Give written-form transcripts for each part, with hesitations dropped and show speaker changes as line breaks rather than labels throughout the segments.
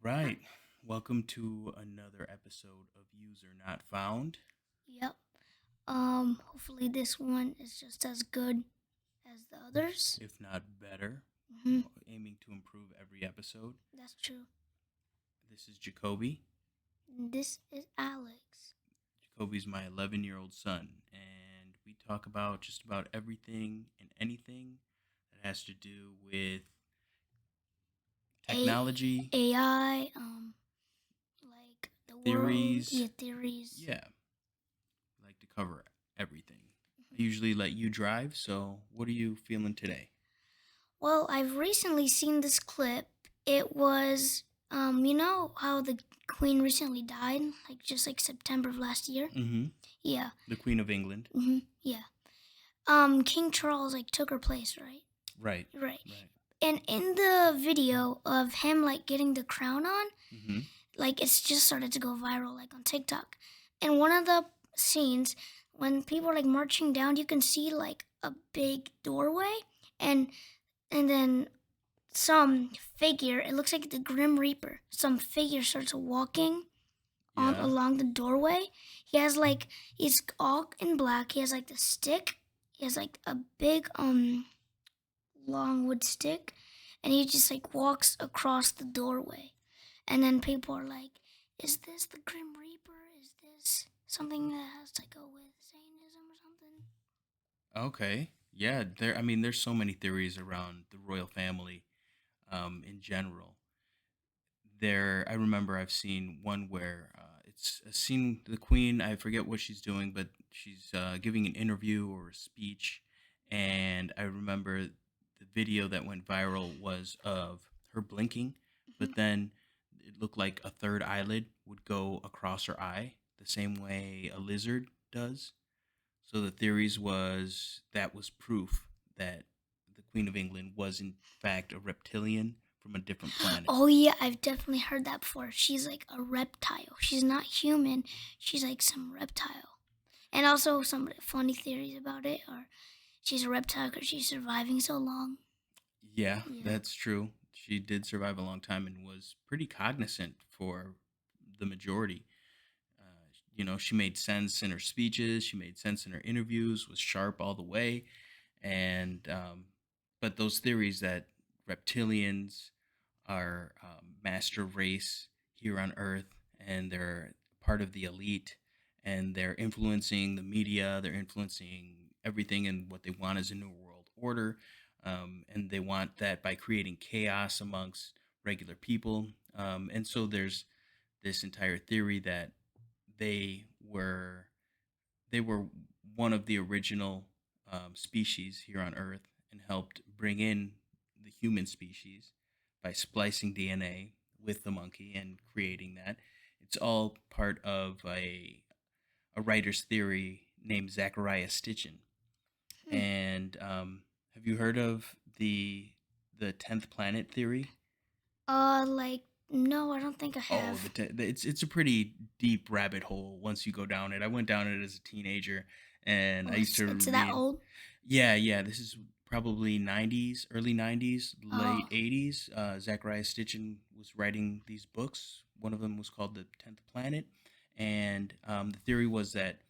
Right. Welcome to another episode of User Not Found.
Yep. Hopefully this one is just as good as the others.
If not better.
hmm
Aiming to improve every episode.
That's true.
This is Jacoby.
This is Alex.
Jacoby's my 11-year-old son, and we talk about just about everything and anything that has to do with technology,
AI, like the world,
theories.
theories.
Yeah, I like to cover everything. I usually let you drive, so what are you feeling today?
Well, I've recently seen this clip. It was, you know how the Queen recently died, like just like September of last year.
Mm-hmm.
Yeah.
The Queen of England.
Yeah. King Charles like took her place, right?
Right.
Right.
Right.
And in the video of him like getting the crown on,
Mm-hmm.
like it's just started to go viral like on TikTok. And one of the scenes when people are like marching down, you can see like a big doorway and then some figure, it looks like the Grim Reaper. Some figure starts walking on
Yeah.
along the doorway. He's all in black. He has like the stick. He has like a big long wood stick, and he just like walks across the doorway. And then people are like, is this the Grim Reaper? Is this something that has to go with Satanism or something?
Okay. Yeah. There's so many theories around the royal family, in general. I remember I've seen one where it's a scene. The Queen. I forget what she's doing, but she's giving an interview or a speech, and I remember the video that went viral was of her blinking, but then it looked like a third eyelid would go across her eye, the same way a lizard does. So the theories was that was proof that the Queen of England was in fact a reptilian from a different planet.
Oh yeah, I've definitely heard that before. She's like a reptile. She's not human. She's like some reptile. And also some funny theories about it are she's a reptile because she's surviving so long.
Yeah,
Yeah.
that's true. She did survive a long time and was pretty cognizant for the majority. She made sense in her speeches. She made sense in her interviews. Was sharp all the way, and but those theories that reptilians are master race here on Earth, and they're part of the elite, and they're influencing the media. They're influencing everything, and what they want is a new world order, and they want that by creating chaos amongst regular people. And so there's this entire theory that they were they were one of the original species here on Earth and helped bring in the human species by splicing DNA with the monkey and creating that. It's all part of a writer's theory named Zachariah Stitchin.
Hmm.
And have you heard of the 10th planet theory?
Like no, I don't think I
Oh,
have.
it's a pretty deep rabbit hole once you go down it. I went down it as a teenager, and
Oh,
I used to
it's that
read.
old.
Yeah, yeah. This is probably '90s, early '90s, late
Oh,
'80s. Zachariah Stitchin was writing these books. One of them was called The 10th Planet, and the theory was that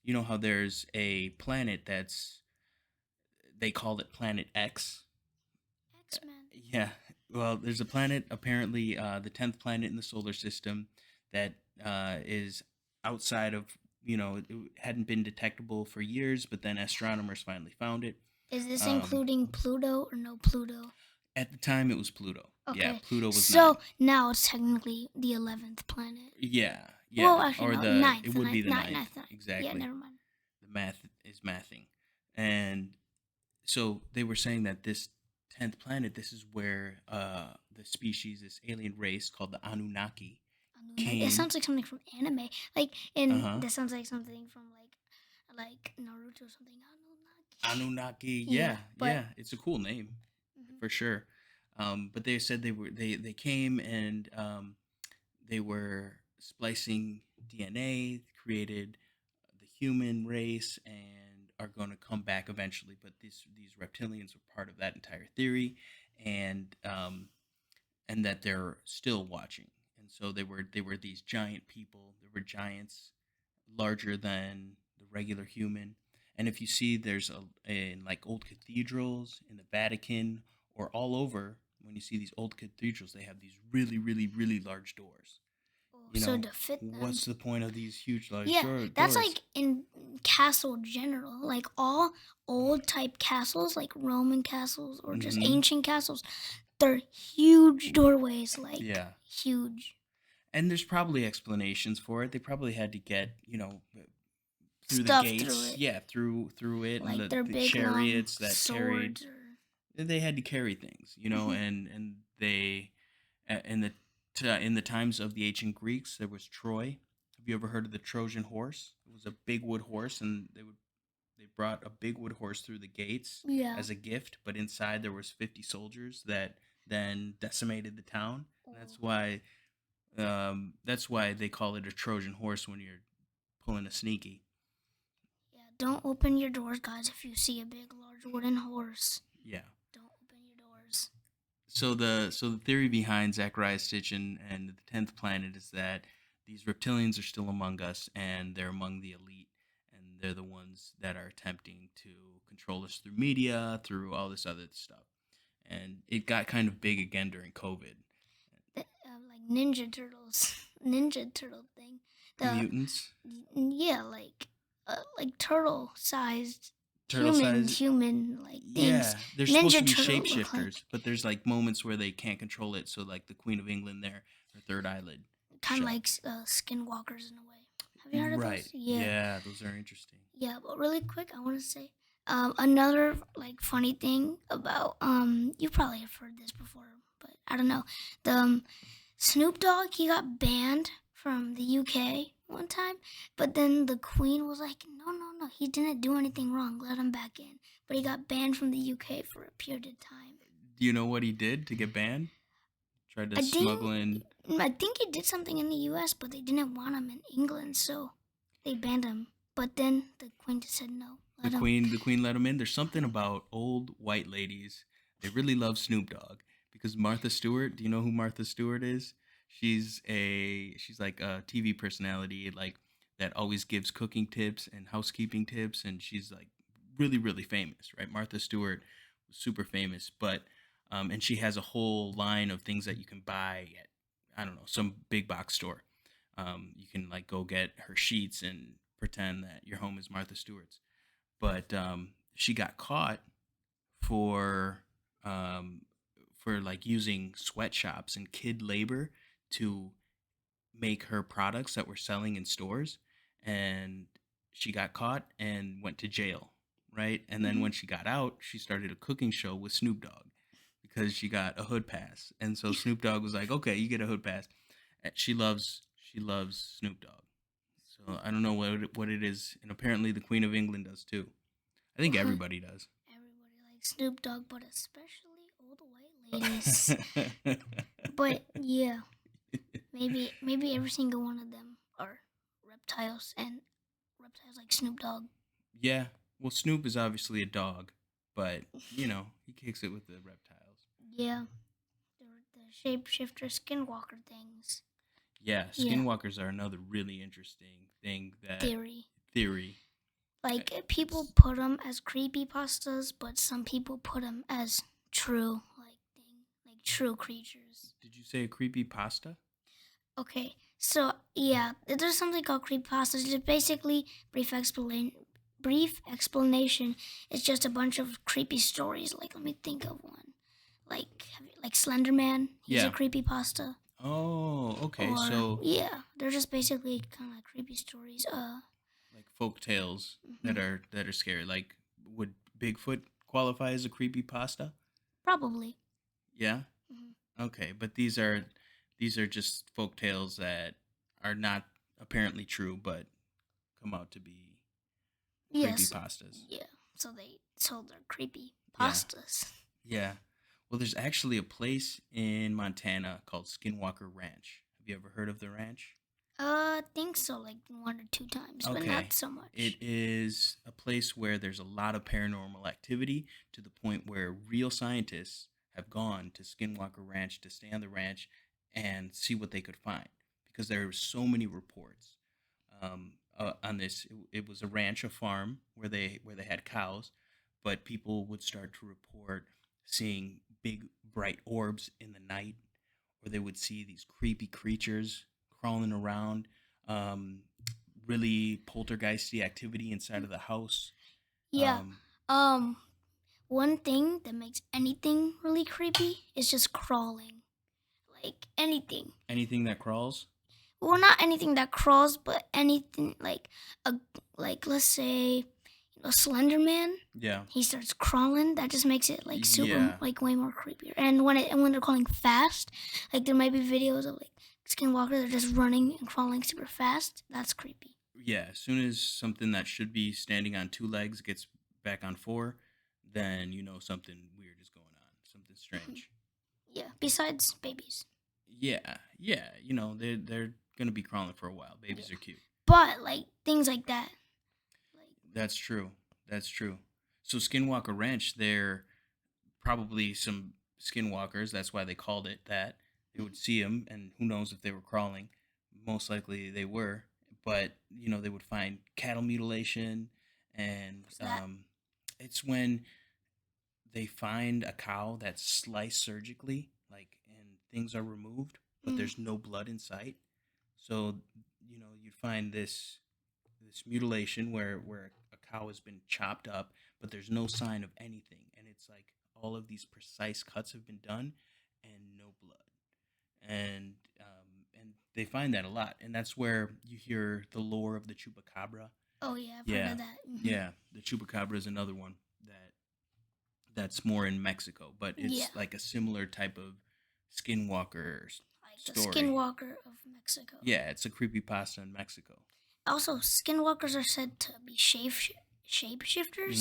you know how there's a planet that's they called it Planet X.
X-Men.
Yeah. Well, there's a planet, apparently the 10th planet in the solar system, that is outside of, it hadn't been detectable for years, but then astronomers finally found it.
Is this
Um,
including Pluto or no Pluto?
at the time, it was Pluto. Yeah,
Okay,
Pluto was
so
nine.
now it's technically the 11th planet.
Yeah, yeah.
Well, actually,
Or
no,
it
ninth,
would be
ninth,
the
ninth,
ninth.
ninth, ninth. Yeah,
Exactly.
never mind.
The math is mathing. And so they were saying that this 10th planet, this is where the species, this alien race called the Anunnaki,
It
came.
sounds like something from anime.
Uh huh.
That sounds like something from like Naruto or something.
Anunnaki.
Yeah,
Yeah,
but
yeah. It's a cool name
mhm.
for sure. But they said they came and they were splicing DNA, created the human race, and are going to come back eventually. But these reptilians are part of that entire theory, and and that they're still watching. And so they were these giant people. They were giants, larger than the regular human. And if you see, there's in like old cathedrals in the Vatican or all over, when you see these old cathedrals, they have these really, really, really large doors.
Oh,
You
so
know,
to fit them.
what's the point of these huge, large
Yeah, that's
doors?
like in castle general, like all old type castles, like Roman castles or just
Hmm.
ancient castles. They're huge doorways, like
Yeah.
huge
And there's probably explanations for it. They probably had to get, through the
stuff through
gates,
it,
yeah, through it, and
like
the
their
the
big long
chariots that carried.
swords or.
They had to carry things,
Mhm.
and they in the times of the ancient Greeks, there was Troy. Have you ever heard of the Trojan horse? It was a big wood horse, and they brought a big wood horse through the gates
Yeah.
as a gift, but inside there was 50 soldiers that then decimated the town. And
Oh,
that's why they call it a Trojan horse when you're pulling a sneaky.
yeah. Don't open your doors, guys. If you see a big, large wooden horse,
Yeah.
don't open your doors.
So the theory behind Zachariah Stitchin and the 10th planet is that these reptilians are still among us, and they're among the elite, and they're the ones that are attempting to control us through media, through all this other stuff. And it got kind of big again during COVID.
Like Ninja Turtles, Ninja Turtle thing. The
Mutants,
yeah, like turtle sized
turtle size.
human like things.
Yeah, they're supposed to
Ninja
be
Turtle look like
shapeshifters, but there's like moments where they can't control it. So like the Queen of England there, her third eyelid
kind of
shut.
like skinwalkers in a way. Have you heard of
Right.
those? Yeah,
Yeah, those are interesting.
yeah. But really quick, I want to say another like funny thing about you probably have heard this before, but I don't know. The Snoop Dogg, he got banned from the UK one time, but then the Queen was like, no, no, no, he didn't do anything wrong. Let him back in. But he got banned from the UK for a period of time.
Do you know what he did to get banned? Tried to
I think
smuggle in.
I think he did something in the US, but they didn't want him in England, so they banned him. But then the Queen just said no,
The
let him.
queen, the queen let him in. There's something about old white ladies. They really love Snoop Dogg because Martha Stewart. Do you know who Martha Stewart is? She's like a TV personality, like that always gives cooking tips and housekeeping tips, and she's like really really famous, right? Martha Stewart was super famous, but and she has a whole line of things that you can buy at, I don't know, some big box store. You can like go get her sheets and pretend that your home is Martha Stewart's, but she got caught for um, like using sweatshops and kid labor to make her products that were selling in stores, and she got caught and went to jail, right? And then
Hmm.
when she got out, she started a cooking show with Snoop Dogg because she got a hood pass, and so Snoop Dogg was like, "Okay, you get a hood pass." She loves Snoop Dogg. So I don't know what it is, and apparently the Queen of England does too. I think everybody does.
Everybody likes Snoop Dogg, but especially old white ladies. But yeah, maybe every single one of them are reptiles and reptiles like Snoop Dogg.
Yeah. Well, Snoop is obviously a dog, but he kicks it with the reptiles.
Yeah, the shapeshifter skinwalker things.
Yeah,
Yeah,
skinwalkers are another really interesting thing that
theory.
theory. Uh,
Like people
s-
put them as creepy pastas, but some people put them as true like true creatures.
Did you say a creepy pasta?
Okay, so yeah, there's something called creepypastas. It's basically brief explanation. It's just a bunch of creepy stories. Like, let me think of one. Like Slender Man. He's a
Yeah.
creepypasta.
Oh, okay.
Or
So
yeah, they're just basically kind of like creepy stories.
like folk tales that
Mhm.
are scary. Like, would Bigfoot qualify as a creepy pasta?
Probably.
Yeah.
Mhm.
Okay, but these are just folk tales that are not apparently true, but come out to be creepy
Yes.
pastas.
Yeah. So they're creepy
Yeah,
pastas.
yeah. Well, there's actually a place in Montana called Skinwalker Ranch. Have you ever heard of the ranch?
I think so, like one or two times, but not
Okay.
so
It
much.
is a place where there's a lot of paranormal activity to the point where real scientists have gone to Skinwalker Ranch to stay on the ranch and see what they could find because there were so many reports on this. It was a ranch, a farm where they had cows, but people would start to report seeing big bright orbs in the night, or they would see these creepy creatures crawling around, um, really poltergeisty activity inside of the house.
Yeah.
Um,
Um, One thing that makes anything really creepy is just crawling. Like anything.
Anything that crawls,
Well, not anything that crawls, but anything a let's say a Slender Man.
yeah,
He starts crawling. That just makes it like super
yeah,
like way more creepier. And when they're crawling fast, like there might be videos of like Skinwalker, they're just running and crawling super fast. That's creepy.
yeah. As soon as something that should be standing on two legs gets back on four, then you know something weird is going on, something
Mhm.
strange.
Yeah. Besides babies.
Yeah, yeah. They're gonna be crawling for a while.
Yeah.
Babies are cute.
But like things like that. Like
That's true. That's true. So Skinwalker Ranch, they're probably some skinwalkers. That's why they called it that. They would see them, and who knows if they were crawling. Most likely they were, but they would find cattle mutilation, and
what's that?
it's when they find a cow that's sliced surgically, like, and things are removed, but
Mm.
there's no blood in sight. So you'd find this mutilation where a cow has been chopped up, but there's no sign of anything, and it's like all of these precise cuts have been done, and no blood, and they find that a lot, and that's where you hear the lore of the chupacabra.
Oh yeah, I've heard
Yeah,
of that.
yeah, the chupacabra is another one that's more in Mexico, but
Yeah,
it's like a similar type of skinwalker
like the
story.
Skinwalker of Mexico.
Yeah, it's a creepypasta in Mexico.
Also, skinwalkers are said to be shapeshifters.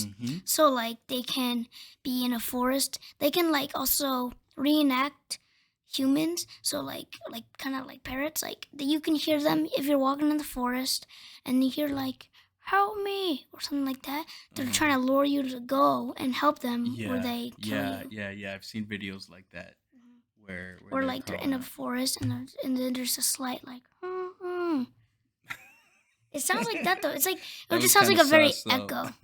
Mm-hmm.
So like they can be in a forest. They can like also reenact humans. So like kind of like parrots. Like you can hear them if you're walking in the forest, and you hear like "help me" or something like that. They're
Uh-huh.
trying to lure you to go and help them, or
Yeah,
they kill
yeah,
you.
yeah, yeah. I've seen videos like that
Mhm.
where
Or
they're
like they're
crawling
in a
up.
forest, and then there's a slight like. It sounds like that though. It
That
just
was
sounds
kind
like
of
a very
sus, though.
echo.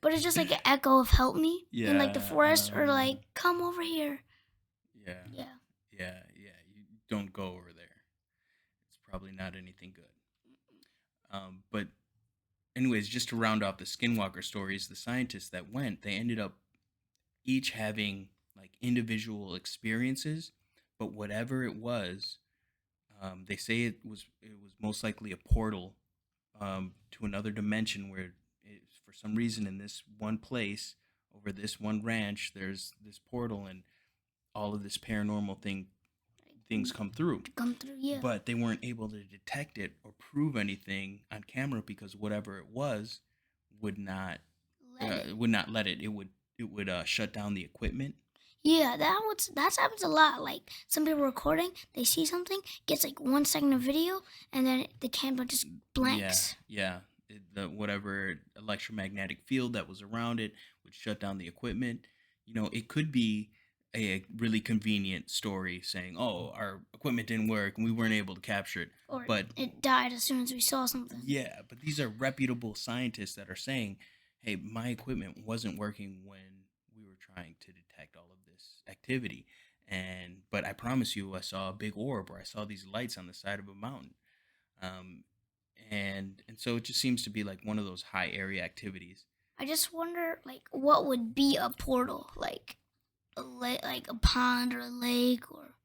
But it's just like an echo of "help me" in like the
Yeah,
forest, or like "come over here."
yeah,
Yeah.
yeah. You don't go over there. It's probably not anything good. But anyways, just to round off the Skinwalker stories, the scientists that went, they ended up each having like individual experiences, but whatever it was, they say it was most likely a portal to another dimension where for some reason in this one place over this one ranch there's this portal and all of this paranormal things come through,
To come through, yeah.
but they weren't able to detect it or prove anything on camera because whatever it was would not
Let it.
let it would shut down the equipment.
Yeah, that happens a lot. Like some people recording, they see something, gets like 1 second of video, and then the camera just
Yeah,
blanks.
yeah. The whatever electromagnetic field that was around it would shut down the equipment. It could be a really convenient story saying, "Oh, our equipment didn't work and we weren't able to capture it."
Or
But
it died as soon as we saw something.
yeah, but these are reputable scientists that are saying, "Hey, my equipment wasn't working when we were trying to detect all of this activity." But I promise you, I saw a big orb or I saw these lights on the side of a mountain. Um, and so it just seems to be like one of those high area activities.
I just wonder, like, what would be a portal, like like a pond or a lake, or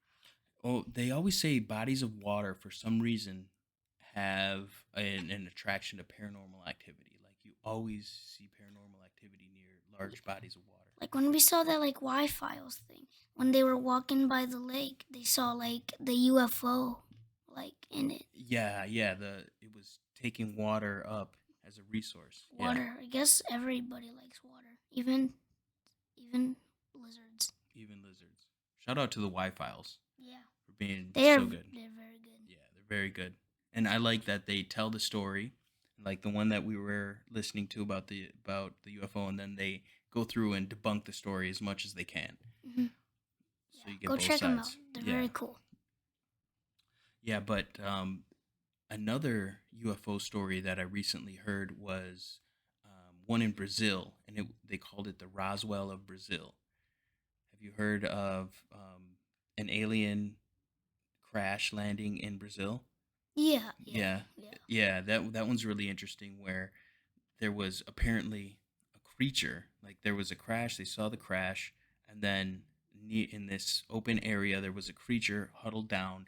Oh, they always say bodies of water for some reason have an attraction to paranormal activity. Like you always see paranormal activity near large bodies of water.
like when we saw that like Wi-Fi's thing, when they were walking by the lake, they saw like the UFO, like in it.
Yeah, yeah. It was taking water up as a resource. Yeah,
Water. I guess everybody likes water, even lizards.
even lizards. Shout out to the Y files
Yeah,
for being
they are.
so good.
They're very good.
Yeah, they're very good. And I like that they tell the story, like the one that we were listening to about the UFO, and then they go through and debunk the story as much as they can,
Hmm.
so
Yeah,
you get
go
both
check them out.
sides.
They're
Yeah.
very cool.
Yeah, but another UFO story that I recently heard was one in Brazil, and they called it the Roswell of Brazil. Have you heard of an alien crash landing in Brazil?
Yeah, yeah,
Yeah,
yeah.
yeah, that one's really interesting. Where there was apparently a creature, like there was a crash. They saw the crash, and then in this open area, there was a creature huddled down,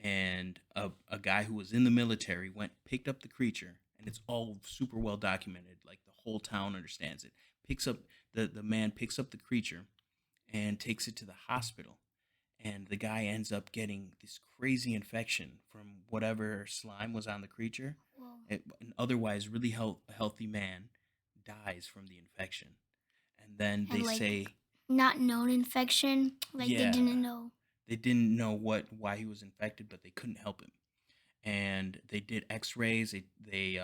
and a guy who was in the military went picked up the creature, and it's all super well documented. Like the whole town understands it. Picks up the man picks up the creature and takes it to the hospital, and the guy ends up getting this crazy infection from whatever slime was on the creature.
Well,
An otherwise really healthy man dies from the infection, and then
and
they
like
say,
not known infection, like they
yeah,
didn't know.
they didn't know why he was infected, but they couldn't help him, and they did X-rays. They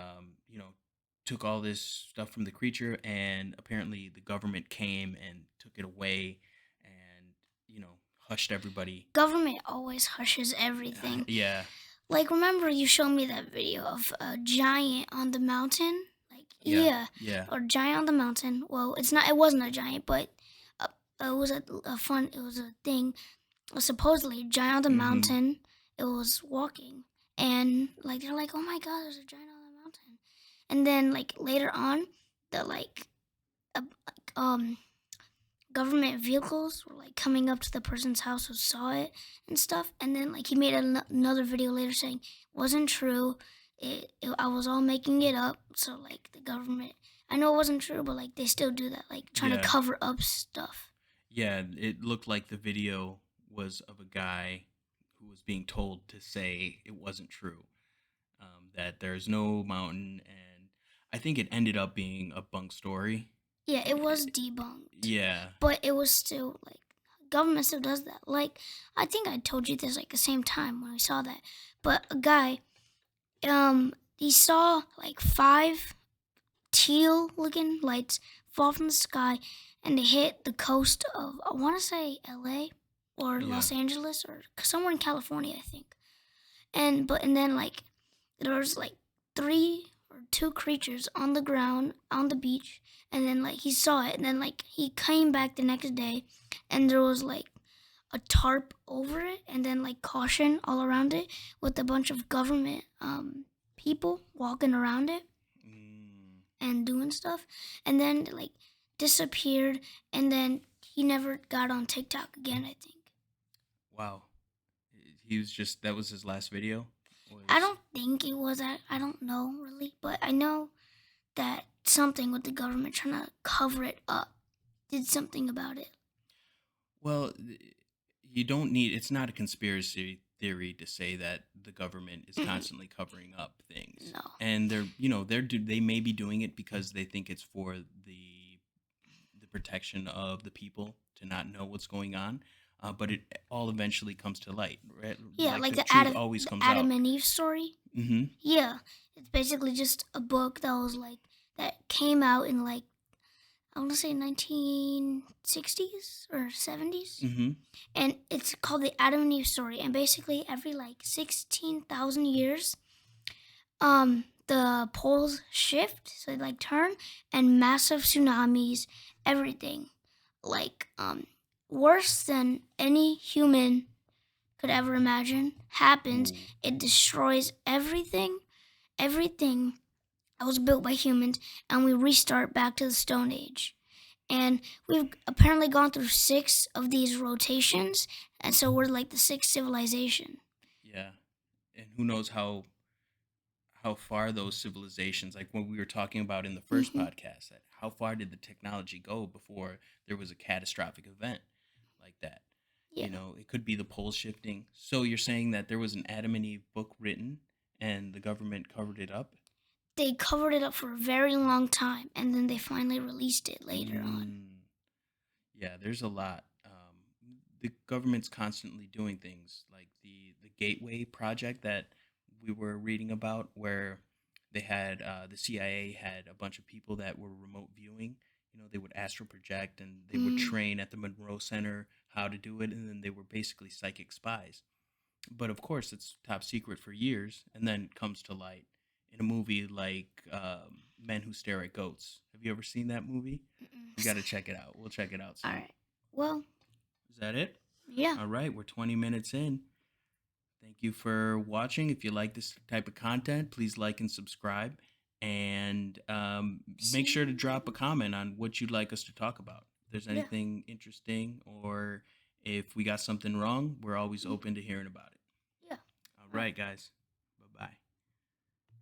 took all this stuff from the creature, and apparently the government came and took it away, and hushed everybody.
Government always hushes everything.
Yeah,
Like, remember you showed me that video of a giant on the mountain? Like,
yeah,
yeah,
yeah.
or giant on the mountain. Well, it wasn't a giant, but uh, it was it was a thing. It was supposedly a giant on the
Mm-hmm.
mountain. It was walking. And, like, they're like, oh my god, there's a giant on the mountain. And then, like, later on, the, like, government vehicles were like coming up to the person's house who saw it and stuff. And then like he made another video later saying wasn't true. I was all making it up. So like the government, I know it wasn't true, but like they still do that, like trying to
Yeah,
cover up stuff.
yeah. It looked like the video was of a guy who was being told to say it wasn't true, that there's no mountain, and I think it ended up being a bunk story.
Yeah, it
Eh,
was debunked,
Yeah,
but it was still like government still does that. Like I think I told you this like the same time when I saw that, but a guy, he saw like five teal looking lights fall from the sky and they hit the coast of, I want to say LA or
yeah.
Los Angeles or somewhere in California, I think. And then like there was like three or two creatures on the ground on the beach, and then like he saw it, and then like he came back the next day and there was like a tarp over it and then like caution all around it with a bunch of government people walking around it
Mm,
and doing stuff, and then like disappeared, and then he never got on TikTok again. I think.
wow. He was just that was his last video.
I
Was
don't think it was that. I don't know really, but I know that something with the government trying to cover it up did something about it.
well, you don't need. It's not a conspiracy theory to say that the government is
Mm-mm.
constantly covering up things,
No.
and they may be doing it because they think it's for the protection of the people to not know what's going on. But it all eventually comes to light, right?
Yeah,
Like
like
the truth always
the
comes
Adam
out.
and Eve story.
Mm-hmm.
Yeah, it's basically just a book that was like that came out in like I want to say 1960s or 70s,
Mm-hmm.
and it's called the Adam and Eve story. And basically, every like 16,000 years, the poles shift, so they like turn, and massive tsunamis, everything, like worse than any human could ever imagine happens.
Ooh.
It destroys everything that was built by humans, and we restart back to the Stone Age. And we've apparently gone through six of these rotations, and so we're like the sixth civilization.
Yeah, and who knows how far those civilizations, like what we were talking about in the first
Hmm.
podcast, that how far did the technology go before there was a catastrophic event like that?
Yeah,
It could be the pole shifting. So you're saying that there was an Adam and Eve book written and the government covered it up?
they covered it up for a very long time, and then they finally released it later on.
Mm, yeah, there's a lot. The government's constantly doing things like the Gateway project that we were reading about, where they had the CIA had a bunch of people that were remote viewing. They would astral project, and they would
Mm,
train at the Monroe Center how to do it, and then they were basically psychic spies. But of course, it's top secret for years, and then comes to light in a movie like Men Who Stare at Goats. Have you ever seen that movie? We got
Mm-mm.
to check it out. We'll check it out
All
soon.
right. Well,
Is that it?
yeah.
All right, we're 20 minutes in. Thank you for watching. If you like this type of content, please like and subscribe. And make sure to drop a
See.
comment on what you'd like us to talk about. If there's
Yeah.
anything interesting or if we got something wrong, we're always
Mm,
open to hearing about it.
yeah.
All
All right.
right, guys.